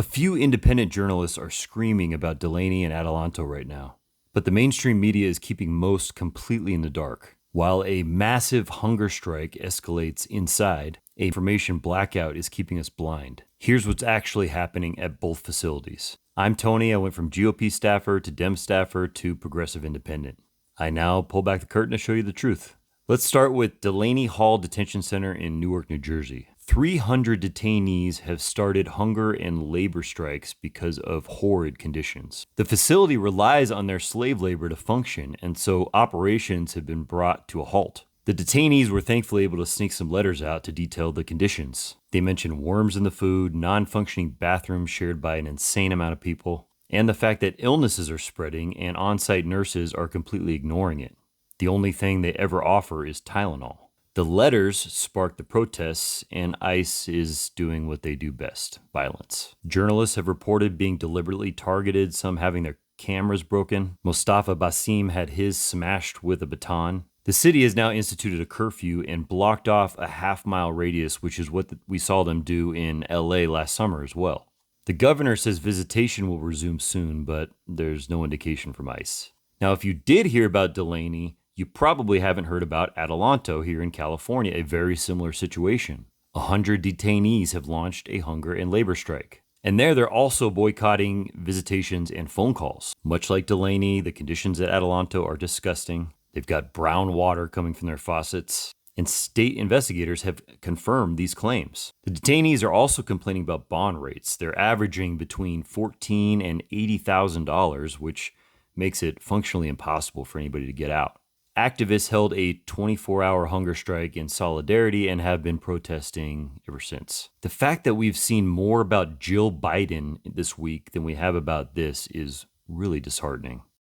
A few independent journalists are screaming about Delaney and Adelanto right now, but the mainstream media is keeping most completely in the dark. While a massive hunger strike escalates inside, a information blackout is keeping us blind. Here's what's actually happening at both facilities. I'm Tony. I went from GOP staffer to Dem staffer to progressive independent. I now pull back the curtain to show you the truth. Let's start with Delaney Hall Detention Center in Newark, New Jersey. 300 detainees have started hunger and labor strikes because of horrid conditions. The facility relies on their slave labor to function, and so operations have been brought to a halt. The detainees were thankfully able to sneak some letters out to detail the conditions. They mention worms in the food, non-functioning bathrooms shared by an insane amount of people, and the fact that illnesses are spreading and on-site nurses are completely ignoring it. The only thing they ever offer is Tylenol. The letters sparked the protests, and ICE is doing what they do best: violence. Journalists have reported being deliberately targeted, some having their cameras broken. Mustafa Basim had his smashed with a baton. The city has now instituted a curfew and blocked off a half-mile radius, which is what we saw them do in LA last summer as well. The governor says visitation will resume soon, but there's no indication from ICE. Now, if you did hear about Delaney, you probably haven't heard about Adelanto here in California, a very similar situation. 100 detainees have launched a hunger and labor strike. And they're also boycotting visitations and phone calls. Much like Delaney, the conditions at Adelanto are disgusting. They've got brown water coming from their faucets. And state investigators have confirmed these claims. The detainees are also complaining about bond rates. They're averaging between $14,000 and $80,000, which makes it functionally impossible for anybody to get out. Activists held a 24-hour hunger strike in solidarity and have been protesting ever since. The fact that we've seen more about Jill Biden this week than we have about this is really disheartening.